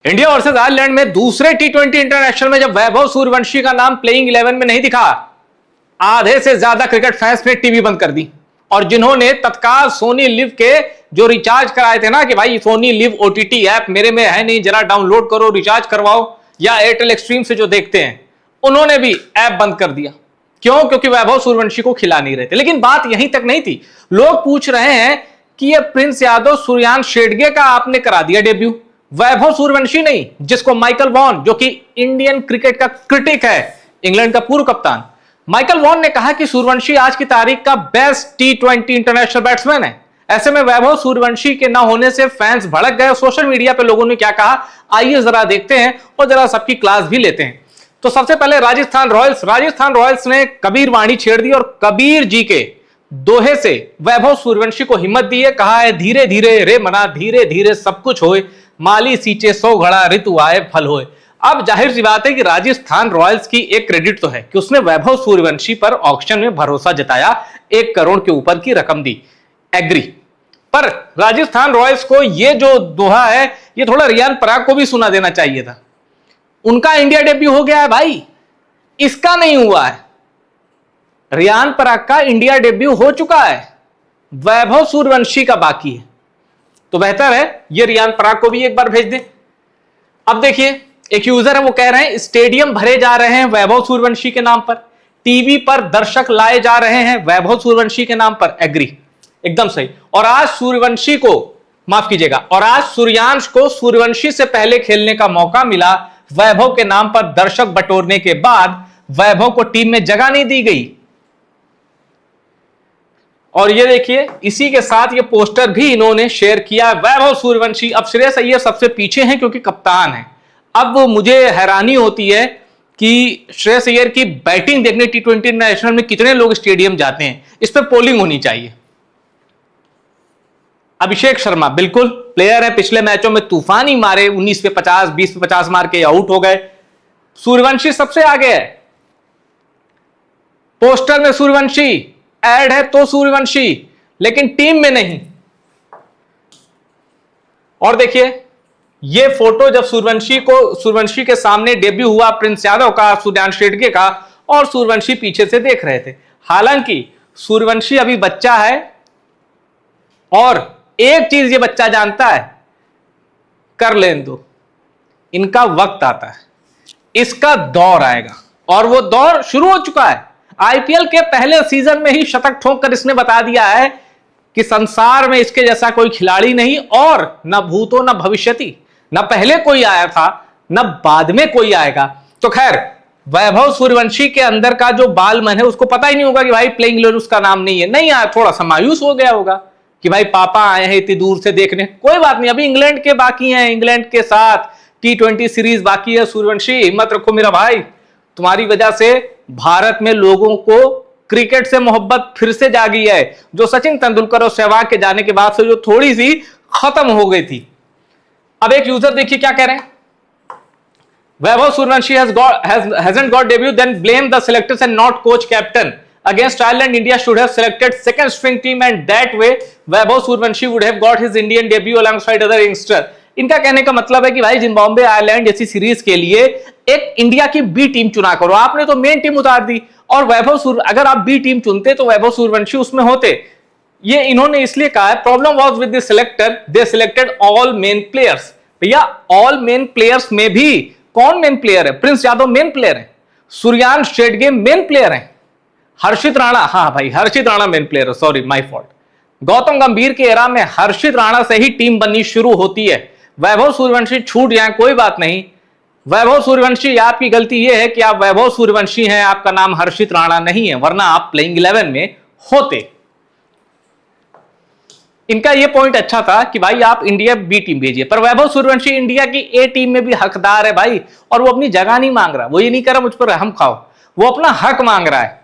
India versus Ireland में दूसरे टी20 international में जब वैभव सूर्यवंशी का नाम प्लेइंग 11 में नहीं दिखा, आधे से ज्यादा क्रिकेट फैंस ने टीवी बंद कर दी। और जिन्होंने तत्काल सोनी लिव के जो रिचार्ज कराए थे ना कि भाई सोनी लिव ओटीटी ऐप मेरे में है नहीं, जरा डाउनलोड करो, रिचार्ज करवाओ, या एयरटेल एक्सट्रीम से जो देखते हैं, उन्होंने भी ऐप बंद कर दिया। क्यों? क्योंकि वैभव सूर्यवंशी को खिला नहीं रहे थे। लेकिन बात यहीं तक नहीं थी। लोग पूछ रहे हैं कि ये प्रिंस यादव, सूर्यांश शेडगे का आपने करा दिया डेब्यू, वैभव सूर्यवंशी नहीं, जिसको माइकल वॉन, जो कि इंडियन क्रिकेट का क्रिटिक है, इंग्लैंड का पूर्व कप्तान, माइकल वॉन ने कहा कि सूर्यवंशी आज की तारीख का बेस्ट टी20 इंटरनेशनल बैट्समैन है। ऐसे में वैभव सूर्यवंशी के ना होने से फैंस भड़क गए। सोशल मीडिया पे लोगों ने क्या कहा, आइए जरा देखते हैं और जरा सबकी क्लास भी लेते हैं। तो सबसे पहले राजस्थान रॉयल्स ने कबीर वाणी छेड़ दी और कबीर जी के दोहे से वैभव सूर्यवंशी को हिम्मत दी है। कहा है, धीरे धीरे रे मना, धीरे धीरे सब कुछ होए, माली सींचे 100 घड़ा, ऋतु आए फल होए। अब जाहिर सी बात है कि राजस्थान रॉयल्स की एक क्रेडिट तो है कि उसने वैभव सूर्यवंशी पर ऑक्शन में भरोसा जताया, 1 करोड़ के ऊपर की रकम दी, एग्री। पर राजस्थान रॉयल्स को यह जो दोहा है, यह थोड़ा रियान पराग को भी सुना देना चाहिए था। उनका इंडिया डेब्यू हो गया है भाई, इसका नहीं हुआ है। रियान पराग का इंडिया डेब्यू हो चुका है, वैभव सूर्यवंशी का बाकी है। तो बेहतर है ये रियान पराग को भी एक बार भेज दें। अब देखिए, एक यूजर है, वो कह रहे हैं स्टेडियम भरे जा रहे हैं वैभव सूर्यवंशी के नाम पर, टीवी पर दर्शक लाए जा रहे हैं वैभव सूर्यवंशी के नाम पर, एग्री, एकदम सही। और आज सूर्यवंशी को, माफ कीजिएगा, और आज सूर्यांश को सूर्यवंशी से पहले खेलने का मौका मिला। वैभव के नाम पर दर्शक बटोरने के बाद वैभव को टीम में जगह नहीं दी गई। और ये देखिए, इसी के साथ ये पोस्टर भी इन्होंने शेयर किया, वैभव सूर्यवंशी। अब श्रेयस अय्यर सबसे पीछे हैं क्योंकि कप्तान है। अब मुझे हैरानी होती है कि श्रेयस अय्यर की बैटिंग देखने टी20 इंटरनेशनल में कितने लोग स्टेडियम जाते हैं, इस पर पोलिंग होनी चाहिए। अभिषेक शर्मा बिल्कुल प्लेयर है, पिछले मैचों में तूफानी मारे, 19 पे 50, 20 पे 50 मार के आउट हो गए। सूर्यवंशी सबसे आगे है, पोस्टर में सूर्यवंशी, ऐड है तो सूर्यवंशी, लेकिन टीम में नहीं। और देखिए, ये फोटो जब सूर्यवंशी के सामने डेब्यू हुआ प्रिंस यादव का, सूर्यांश शेडगे का, और सूर्यवंशी पीछे से देख रहे थे। हालांकि सूर्यवंशी अभी बच्चा है, और एक चीज ये बच्चा जानता है, कर लेन दो, इनका वक्त आता है, इसका दौर आएगा, और वो दौर शुरू हो चुका है। आईपीएल के पहले सीजन में ही शतक ठोक कर इसने बता दिया है कि संसार में इसके जैसा कोई खिलाड़ी नहीं, और न भूतो न भविष्यति, न पहले कोई आया था न बाद में कोई आएगा। तो खैर, वैभव सूर्यवंशी के अंदर का जो बाल मन है, उसको पता ही नहीं होगा कि भाई प्लेइंग 11 उसका नाम नहीं है, नहीं आया, थोड़ा सा मायूस हो गया होगा कि भाई पापा आए हैं इतनी दूर से देखने। कोई बात नहीं, अभी इंग्लैंड के बाकी हैं, इंग्लैंड के साथ टी20 सीरीज बाकी है। सूर्यवंशी हिम्मत रखो मेरा भाई, तुम्हारी वजह से भारत में लोगों को क्रिकेट से मोहब्बत फिर से जागी है, जो सचिन तेंदुलकर और सहवाग के जाने के बाद से जो थोड़ी सी खत्म हो गई थी। अब एक यूजर देखिए क्या कह रहे हैं, Vaibhav Suryavanshi hasn't got debut, then blame the selectors and not coach captain. Against Ireland, India should have selected second string team and that way Vaibhav Sooryavanshi would have got his Indian debut alongside other youngsters. इनका कहने का मतलब है कि भाई Zimbabwe Ireland जैसी series के लिए एक इंडिया की बी टीम चुना करो। आपने तो मेन टीम उतार दी, और अगर आप बी टीम चुनते तो वैभव सूर्यवंशी उसमें होते। ये इन्होंने इसलिए कहा है, problem was with the selector, they selected all main players. भैया ऑल मेन प्लेयर्स में भी कौन मेन प्लेयर है? प्रिंस यादव मेन प्लेयर है, सूर्यांश शेडगे मेन प्लेयर है, हर्षित राणा, हाँ भाई हर्षित राणा मेन प्लेयर है, सॉरी माय फॉल्ट। गौतम गंभीर के एरा में हर्षित राणा से ही टीम बननी शुरू होती है। वैभव सूर्यवंशी छूट जाए कोई बात नहीं, वैभव सूर्यवंशी, आपकी गलती यह है कि आप वैभव सूर्यवंशी हैं, आपका नाम हर्षित राणा नहीं है, वरना आप प्लेइंग 11 में होते। इनका यह पॉइंट अच्छा था कि भाई आप इंडिया बी टीम भेजिए, पर वैभव सूर्यवंशी इंडिया की ए टीम में भी हकदार है भाई, और वो अपनी जगह नहीं मांग रहा, वो ये नहीं कर रहा मुझ पर रहम खाओ, वो अपना हक मांग रहा है।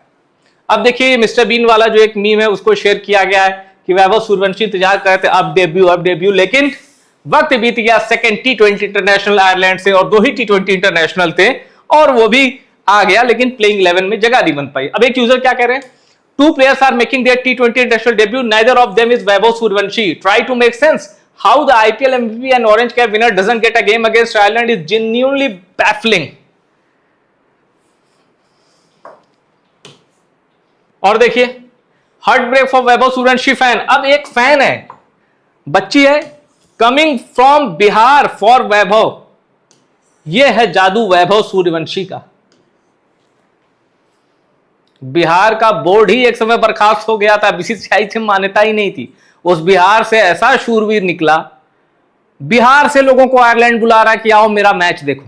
अब देखिए, मिस्टर बीन वाला जो एक मीम है उसको शेयर किया गया है कि वैभव सूर्यवंशी इंतजार कर रहे थे अब डेब्यू, लेकिन वक्त बीत गया। सेकंड टी20 इंटरनेशनल आयरलैंड से, और 2 ही टी20 इंटरनेशनल थे, और वो भी आ गया, लेकिन प्लेइंग 11 में जगह नहीं बन पाई। अब एक यूजर क्या कह रहे हैं, 2 players are making their T20 international debut, neither of them is Vaibhav Sooryavanshi, try to make sense। How the IPL MVP and orange cap winner doesn't get a game against Ireland is genuinely baffling. और देखिए, heartbreak for Vaibhav Suryavanshi fan. अब एक fan है, बच्ची है, coming from Bihar for Vaibhav. यह है जादू वैभव सूर्यवंशी का। बिहार का बोर्ड ही एक समय बर्खास्त हो गया था, बीसीसीआई से मान्यता ही नहीं थी। उस बिहार से ऐसा शूरवीर निकला, बिहार से लोगों को आयरलैंड बुला रहा कि आओ मेरा मैच देखो।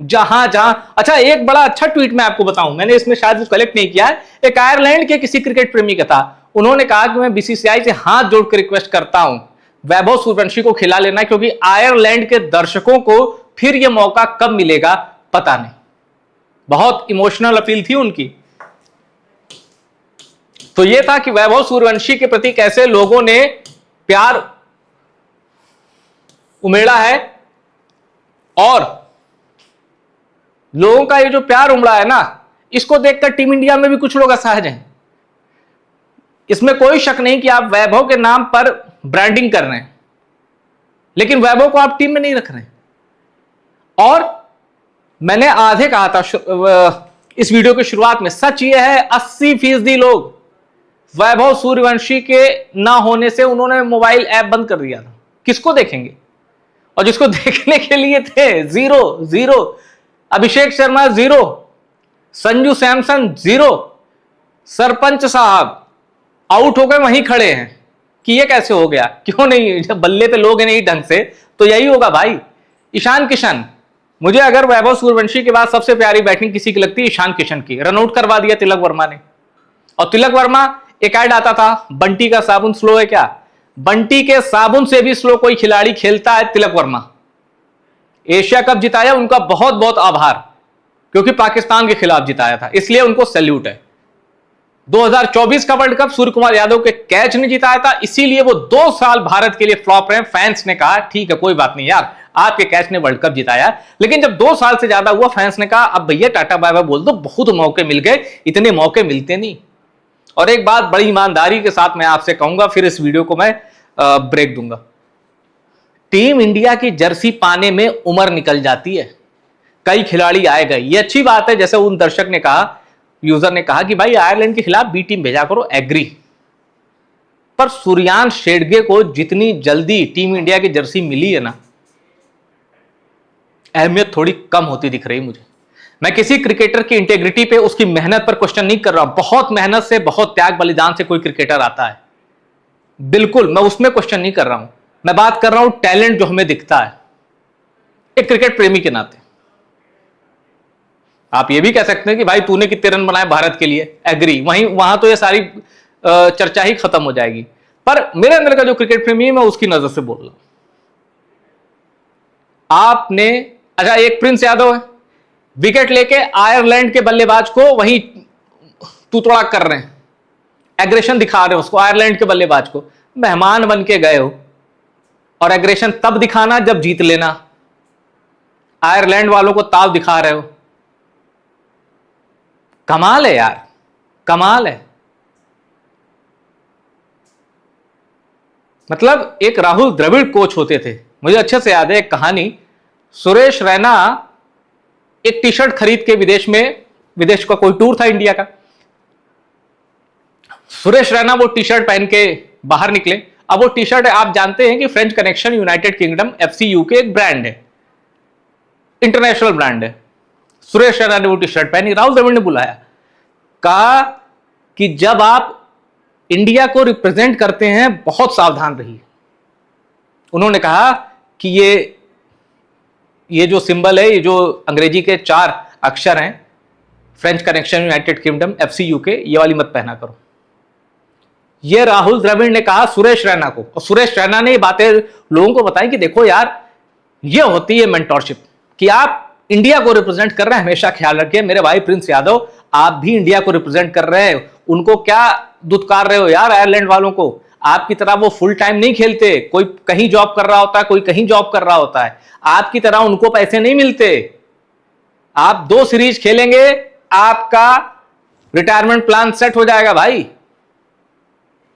जहां जहां, अच्छा एक बड़ा अच्छा ट्वीट मैं आपको बताऊं, मैंने इसमें शायद कलेक्ट नहीं किया है, एक आयरलैंड के किसी क्रिकेट प्रेमी का था। उन्होंने कहा कि मैं बीसीसीआई से हाथ जोड़कर रिक्वेस्ट करता हूं वैभव सूर्यवंशी को खिला लेना, क्योंकि आयरलैंड के दर्शकों को फिर यह मौका कब मिलेगा पता नहीं। बहुत इमोशनल अपील थी उनकी। तो यह था कि वैभव सूर्यवंशी के प्रति कैसे लोगों ने प्यार उमेड़ा है, और लोगों का ये जो प्यार उमड़ा है ना, इसको देखकर टीम इंडिया में भी कुछ लोग असहज हैं। इसमें कोई शक नहीं कि आप वैभव के नाम पर ब्रांडिंग कर रहे हैं, लेकिन वैभव को आप टीम में नहीं रख रहे हैं। और मैंने आधे कहा था इस वीडियो की शुरुआत में, सच यह है 80% लोग वैभव सूर्यवंशी के ना होने से उन्होंने मोबाइल ऐप बंद कर दिया था। किसको देखेंगे? और जिसको देखने के लिए थे, जीरो। अभिषेक शर्मा 0, संजू सैमसन 0, सरपंच साहब आउट हो गए, वहीं खड़े हैं कि ये कैसे हो गया, क्यों नहीं, जब बल्ले पे लोग नहीं ढंग से तो यही होगा भाई। ईशान किशन, मुझे अगर वैभव सूर्यवंशी के बाद सबसे प्यारी बैटिंग किसी की लगती है, ईशान किशन की। रनआउट करवा दिया तिलक वर्मा ने। और तिलक वर्मा, एक ऐड आता था, बंटी का साबुन स्लो है क्या? बंटी के साबुन से भी स्लो कोई खिलाड़ी खेलता है तिलक वर्मा। एशिया कप जिताया, उनका बहुत बहुत आभार, क्योंकि पाकिस्तान के खिलाफ जिताया था, इसलिए उनको सैल्यूट है। 2024 का वर्ल्ड कप सूर्य कुमार यादव के कैच ने जिताया था, इसीलिए वो 2 साल भारत के लिए फ्लॉप रहे। फैंस ने कहा ठीक है कोई बात नहीं यार, आपके कैच ने वर्ल्ड कप जिताया। लेकिन जब 2 साल से ज्यादा हुआ, फैंस ने कहा अब भैया टाटा बाय बाय बोल दो, बहुत मौके मिल गए, इतने मौके मिलते नहीं। और एक बात बड़ी ईमानदारी के साथ मैं आपसे कहूंगा, फिर इस वीडियो को मैं ब्रेक दूंगा। टीम इंडिया की जर्सी पाने में उम्र निकल जाती है, कई खिलाड़ी आए गए, ये अच्छी बात है। जैसे उन दर्शक ने कहा, यूजर ने कहा कि भाई आयरलैंड के खिलाफ बी टीम भेजा करो, एग्री। पर सूर्यान शेडगे को जितनी जल्दी टीम इंडिया की जर्सी मिली है ना, अहमियत थोड़ी कम होती दिख रही मुझे। मैं किसी क्रिकेटर की इंटेग्रिटी पे, उसकी मेहनत पर क्वेश्चन नहीं कर रहा हूं। बहुत मेहनत से, बहुत त्याग बलिदान से कोई क्रिकेटर आता है, बिल्कुल मैं उसमें क्वेश्चन नहीं कर रहा हूं। मैं बात कर रहा हूं टैलेंट जो हमें दिखता है एक क्रिकेट प्रेमी के नाते। आप ये भी कह सकते हैं कि भाई तूने कितने रन बनाए भारत के लिए, एग्री, वहां तो ये सारी चर्चा ही खत्म हो जाएगी। पर मेरे अंदर का जो क्रिकेट प्रेमी है, मैं उसकी नजर से बोल रहा हूं। आपने, अच्छा एक प्रिंस यादव है, विकेट लेके आयरलैंड के बल्लेबाज को वहीं तूतड़ा कर रहे हैं, एग्रेशन दिखा रहे हो उसको, आयरलैंड के बल्लेबाज को। मेहमान बन के गए हो, और एग्रेशन तब दिखाना जब जीत लेना। आयरलैंड वालों को ताव दिखा रहे हो, कमाल है यार, कमाल है। मतलब एक राहुल द्रविड़ कोच होते थे, मुझे अच्छे से याद है एक कहानी। सुरेश रैना एक टी शर्ट खरीद के विदेश का कोई टूर था इंडिया का, सुरेश रैना वो टी शर्ट पहन के बाहर निकले। अब वो टी शर्ट आप जानते हैं कि French connection United kingdom FCU के एक ब्रांड है, इंटरनेशनल ब्रांड है। सुरेश रैना ने वो टी शर्ट पहनी, राहुल द्रविड़ ने बुलाया, कहा कि जब आप इंडिया को रिप्रेजेंट करते हैं बहुत सावधान रहिए। उन्होंने कहा कि ये जो सिंबल है, ये जो अंग्रेजी के 4 अक्षर हैं, French connection United kingdom FCU के, ये वाली मत पहना करो। ये राहुल द्रविड़ ने कहा सुरेश रैना को, और सुरेश रैना ने ये बातें लोगों को बताई कि देखो यार, ये होती है मेंटरशिप, कि आप इंडिया को रिप्रेजेंट कर रहे हैं, हमेशा ख्याल रखिए। मेरे भाई प्रिंस यादव, आप भी इंडिया को रिप्रेजेंट कर रहे हैं, उनको क्या दुत्कार रहे हो यार आयरलैंड वालों को। आपकी तरह वो फुल टाइम नहीं खेलते, कोई कहीं जॉब कर रहा होता है, कोई कहीं जॉब कर रहा होता है। आपकी तरह उनको पैसे नहीं मिलते। आप 2 सीरीज खेलेंगे, आपका रिटायरमेंट प्लान सेट हो जाएगा भाई,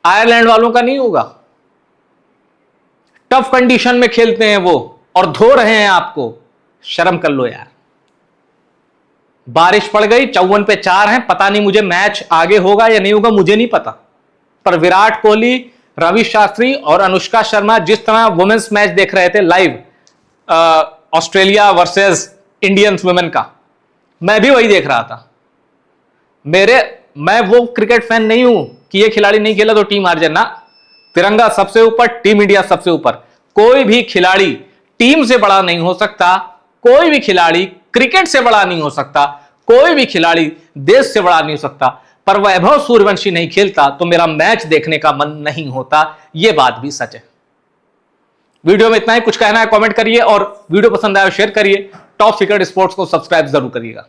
आयरलैंड वालों का नहीं होगा। टफ कंडीशन में खेलते हैं वो और धो रहे हैं आपको। शर्म कर लो यार। बारिश पड़ गई, 54 पे 4 हैं। पता नहीं मुझे मैच आगे होगा या नहीं होगा, मुझे नहीं पता, पर विराट कोहली, रवि शास्त्री और अनुष्का शर्मा जिस तरह वुमेन्स मैच देख रहे थे live, Australia versus Indian women का, मैं भी वही देख रहा था। मैं वो क्रिकेट फैन नहीं हूं कि ये खिलाड़ी नहीं खेला तो टीम हार जाए ना। तिरंगा सबसे ऊपर, टीम इंडिया सबसे ऊपर। कोई भी खिलाड़ी टीम से बड़ा नहीं हो सकता, कोई भी खिलाड़ी क्रिकेट से बड़ा नहीं हो सकता, कोई भी खिलाड़ी देश से बड़ा नहीं हो सकता। पर वैभव सूर्यवंशी नहीं खेलता तो मेरा मैच देखने का मन नहीं होता, यह बात भी सच है। वीडियो में इतना ही। कुछ कहना है कमेंट करिए और वीडियो पसंद आया शेयर करिए। टॉप सीक्रेट स्पोर्ट्स को सब्सक्राइब जरूर करिएगा।